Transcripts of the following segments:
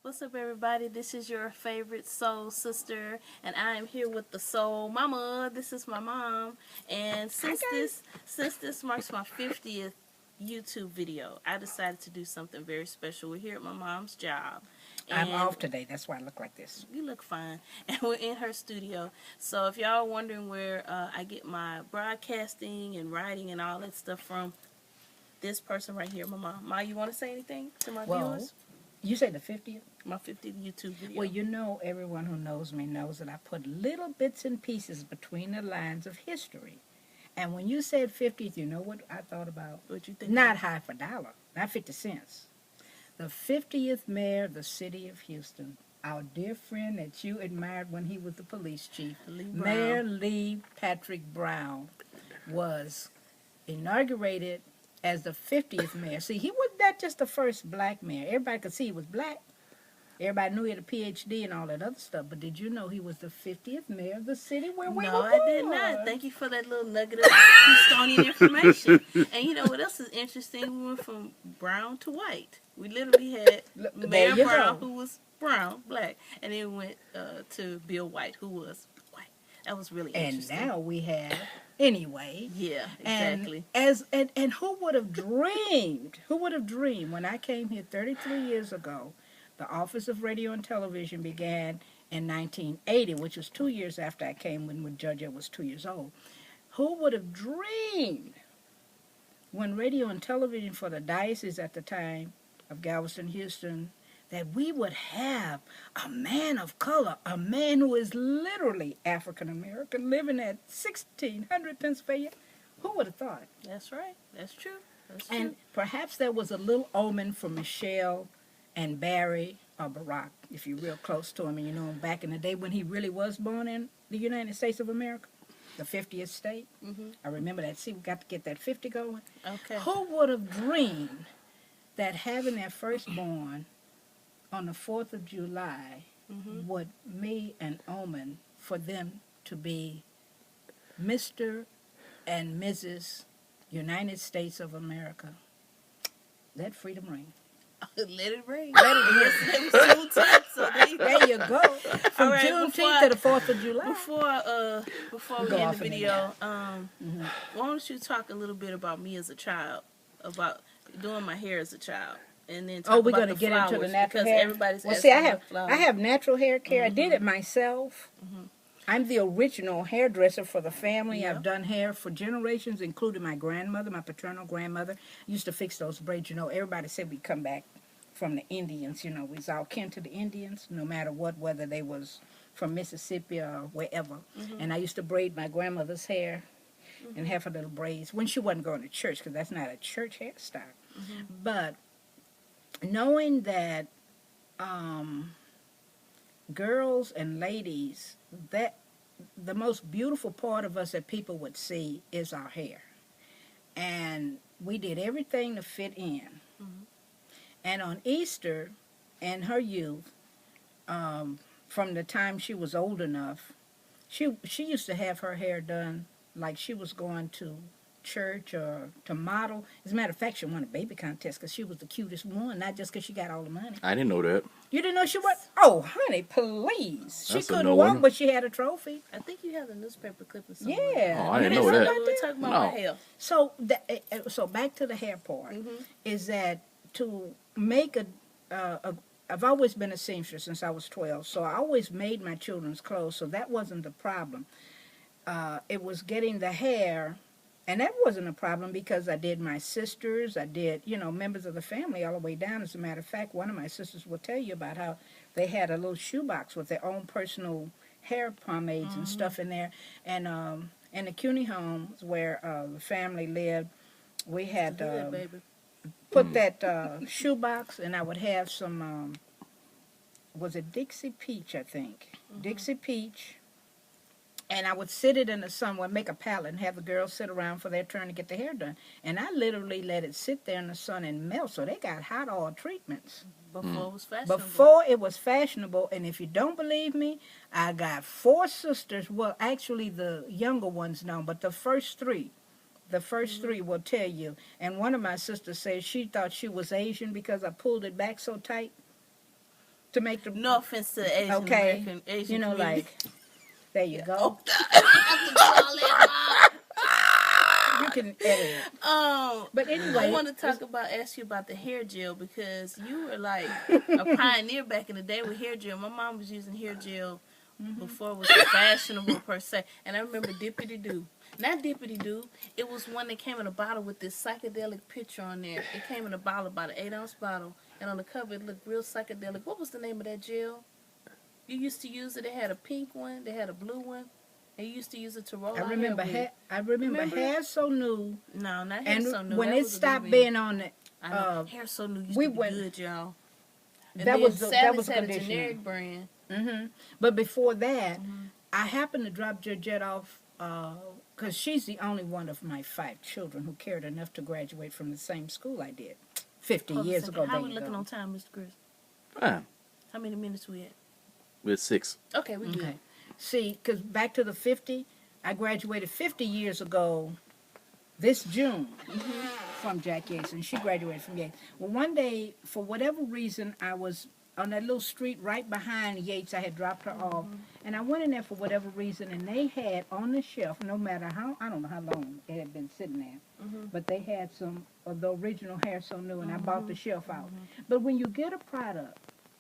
What's up, everybody? This is your favorite soul sister, and I am here with the soul mama. This is my mom, and since this marks my 50th YouTube video, I decided to do something very special. We're here at my mom's job. I'm off today. That's why I look like this. You look fine, and we're in her studio. So if y'all are wondering where I get my broadcasting and writing and all that stuff from, this person right here, my mom. Ma, you want to say anything to my viewers? You say the 50th? My 50th YouTube video. Well, you know, everyone who knows me knows that I put little bits and pieces between the lines of history. And when you said 50th, you know what I thought about? What you think? Not half a dollar, not 50 cents. The 50th mayor of the city of Houston, our dear friend that you admired when he was the police chief, Mayor Lee Patrick Brown, was inaugurated as the 50th mayor. See, he was not just the first black mayor. Everybody could see he was black. Everybody knew he had a PhD and all that other stuff. But did you know he was the 50th mayor of the city where we were born? No, I did not. Thank you for that little nugget of Houstonian information. And you know what else is interesting? We went from brown to white. We literally had Mayor Brown, who was brown, black. And then we went to Bill White, who was white. That was really interesting. And now we have... Anyway, yeah, exactly. And who would have dreamed? Who would have dreamed when I came here 33 years ago? The Office of Radio and Television began in 1980, which was 2 years after I came when Judge was 2 years old. Who would have dreamed when radio and television for the diocese at the time of Galveston, Houston, that we would have a man of color, a man who is literally African-American, living at 1600 Pennsylvania? Who would have thought? That's right. That's true. And perhaps there was a little omen for Michelle and Barry, or Barack, if you're real close to him, and you know him back in the day when he really was born in the United States of America, the 50th state. Mm-hmm. I remember that. See, we got to get that 50 going. Okay. Who would have dreamed that having their firstborn on the 4th of July would be an omen for them to be Mr. and Mrs. United States of America? Let freedom ring. Let it ring. Let it ring. It was Juneteenth, so there you go. From Juneteenth to the 4th of July. Before we end the video, why don't you talk a little bit about me as a child, about doing my hair as a child? And then we're going to get into the natural hair. Everybody's I have natural hair care. I did it myself. I'm the original hairdresser for the family. I've done hair for generations, including my grandmother, my paternal grandmother. Used to fix those braids. You know, everybody said we come back from the Indians. You know, we was all kin to the Indians, no matter what, whether they was from Mississippi or wherever. And I used to braid my grandmother's hair and have her little braids when she wasn't going to church, because that's not a church hairstyle. But knowing that girls and ladies, that the most beautiful part of us that people would see is our hair. And we did everything to fit in. And on Easter, in her youth, from the time she was old enough, she used to have her hair done like she was going to church or to model. As a matter of fact, she won a baby contest because she was the cutest one, not just because she got all the money. I didn't know that. You didn't know she was? Oh, honey, please. She couldn't walk, but she had a trophy. I think you have the newspaper clipping somewhere. Yeah. Oh, I didn't know that. We're talking about my hair. So, so back to the hair part, is that to make I've always been a seamstress since I was 12, so I always made my children's clothes, so that wasn't the problem. It was getting the hair. And that wasn't a problem because I did my sisters, I did, members of the family all the way down. As a matter of fact, one of my sisters will tell you about how they had a little shoebox with their own personal hair pomades and stuff in there. And in the CUNY homes where the family lived, we had put that shoebox, and I would have some, was it Dixie Peach, I think? Dixie Peach. And I would sit it in the sun, would make a pallet and have the girls sit around for their turn to get their hair done. And I literally let it sit there in the sun and melt, so they got hot oil treatments. Before it was fashionable. Before it was fashionable. And if you don't believe me, I got 4 sisters. Well, actually the younger ones know, but the first 3 will tell you. And one of my sisters said she thought she was Asian because I pulled it back so tight. to make the... No offense to Asian American, Asian you know, community. like, there you go. Oh, I have to do all that, You can edit it. But anyway, I want to ask you about the hair gel, because you were like a pioneer back in the day with hair gel. My mom was using hair gel before it was fashionable per se. And I remember Dippity Doo. Not Dippity Doo. It was one that came in a bottle with this psychedelic picture on there. It came in a bottle, about an 8-ounce bottle. And on the cover, it looked real psychedelic. What was the name of that gel? You used to use it. They had a pink one. They had a blue one. And you used to use it to roll I remember Hair So New. No, not Hair So New. And when it stopped being on the... Hair So New used to be good, y'all. And that was had conditioner. A generic brand. But before that, I happened to drop Georgette off because she's the only one of my 5 children who cared enough to graduate from the same school I did 50 years ago. How are we looking on time, Mr. Chris? Fine. How many minutes we at? We're 6. Okay, we good. See, because back to the 50, I graduated 50 years ago this June from Jack Yates, and she graduated from Yates. Well, one day, for whatever reason, I was on that little street right behind Yates. I had dropped her off, and I went in there for whatever reason, and they had on the shelf, no matter how, I don't know how long it had been sitting there, but they had some of the original Hair So New, and I bought the shelf out. But when you get a product,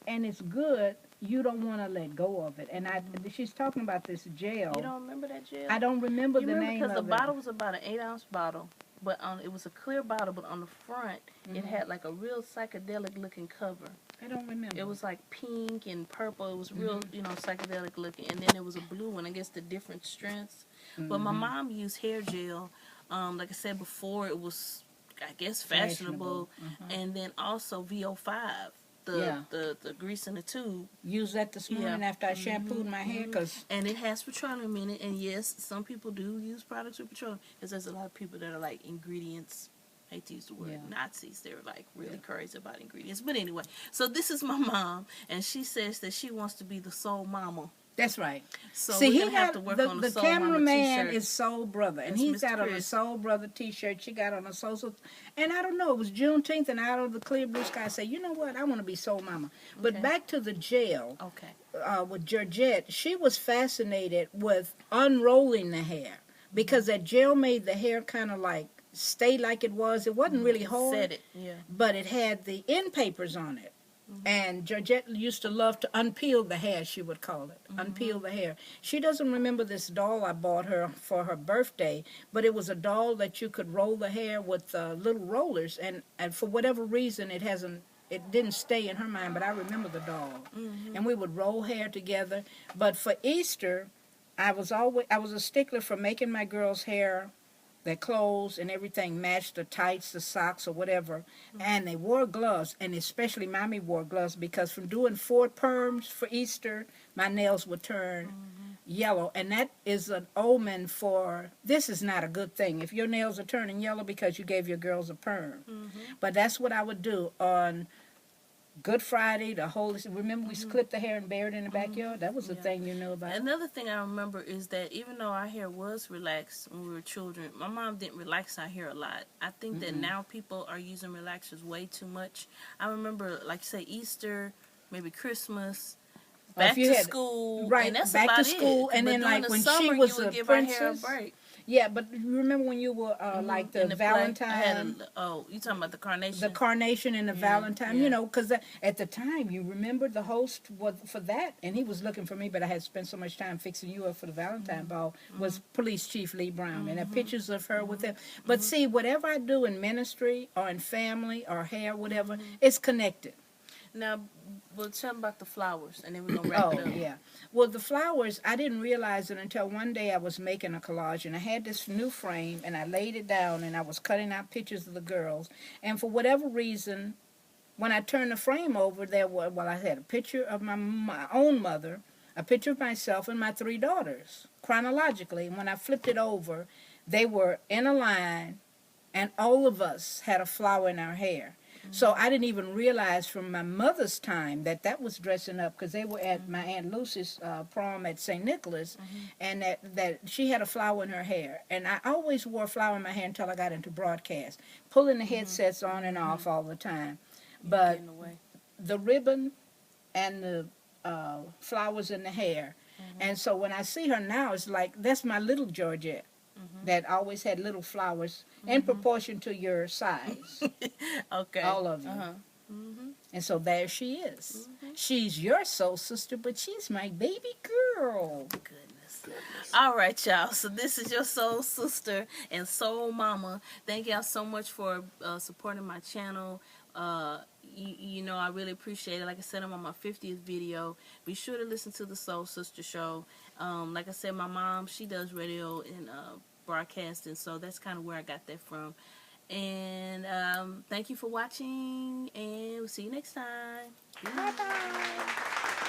and it's good, you don't want to let go of it. And she's talking about this gel. You don't remember that gel? I don't remember the name of it. Because the bottle was about an 8-ounce bottle, but it was a clear bottle, but on the front, it had like a real psychedelic looking cover. I don't remember. It was like pink and purple. It was real, psychedelic looking. And then there was a blue one, I guess the different strengths. But my mom used hair gel. Like I said before, it was, I guess, fashionable. And then also VO5. The grease in the tube. Use that this morning after I shampooed my hair. And it has petroleum in it. And yes, some people do use products with petroleum. Because there's a lot of people that are like ingredients. I hate to use the word Nazis. They're like really crazy about ingredients. But anyway, so this is my mom. And she says that she wants to be the soul mama. That's right. So see, he have to work on the Soul cameraman Mama is Soul Brother, and he's got on a Soul Brother T-shirt. She got on a Soul, and I don't know. It was Juneteenth, and out of the clear blue sky, I said, you know what? I want to be Soul Mama. But back to the gel. With Georgette, she was fascinated with unrolling the hair because that gel made the hair kind of like stay like it was. It wasn't really hard, but it had the end papers on it. And Georgette used to love to unpeel the hair, she would call it. Unpeel the hair. She doesn't remember this doll I bought her for her birthday, but it was a doll that you could roll the hair with little rollers. And for whatever reason, it didn't stay in her mind, but I remember the doll. And we would roll hair together. But for Easter, I was a stickler for making my girls' hair, their clothes and everything matched, the tights, the socks, or whatever. And they wore gloves, and especially Mommy wore gloves because from doing 4 perms for Easter, my nails would turn yellow. And that is an omen for, this is not a good thing. If your nails are turning yellow because you gave your girls a perm. But that's what I would do on Good Friday, remember we clipped the hair and buried it in the backyard? That was the thing you knew about. Another thing I remember is that even though our hair was relaxed when we were children, my mom didn't relax our hair a lot. I think that now people are using relaxers way too much. I remember, like say, Easter, maybe Christmas, back to school. Right, and that's back about to school. It. And but then like when summer, she was you would a give princess. Our hair a break. Yeah, but remember when you were like the Valentine? You talking about the carnation? The carnation and the Valentine, you know, because at the time, you remember the host was for that, and he was looking for me, but I had spent so much time fixing you up for the Valentine ball, was Police Chief Lee Brown, and there are pictures of her with him. But see, whatever I do in ministry or in family or hair, whatever, it's connected. Now, we'll tell them about the flowers, and then we're going to wrap it up. Yeah. Well, the flowers, I didn't realize it until one day I was making a collage, and I had this new frame, and I laid it down, and I was cutting out pictures of the girls. And for whatever reason, when I turned the frame over, I had a picture of my own mother, a picture of myself, and my 3 daughters, chronologically. And when I flipped it over, they were in a line, and all of us had a flower in our hair. So I didn't even realize from my mother's time that was dressing up because they were at my Aunt Lucy's prom at St. Nicholas, and that she had a flower in her hair. And I always wore a flower in my hair until I got into broadcast, pulling the headsets on and off all the time. But the ribbon and the flowers in the hair. And so when I see her now, it's like, that's my little Georgette that always had little flowers in proportion to your size. Okay. All of you. And so there she is. She's your soul sister, but she's my baby girl. Goodness. All right, y'all. So this is your soul sister and soul mama. Thank y'all so much for supporting my channel. You know, I really appreciate it. Like I said, I'm on my 50th video. Be sure to listen to the Soul Sister Show. Like I said, my mom, she does radio and broadcasting, so that's kind of where I got that from. And thank you for watching, and we'll see you next time. Bye-bye.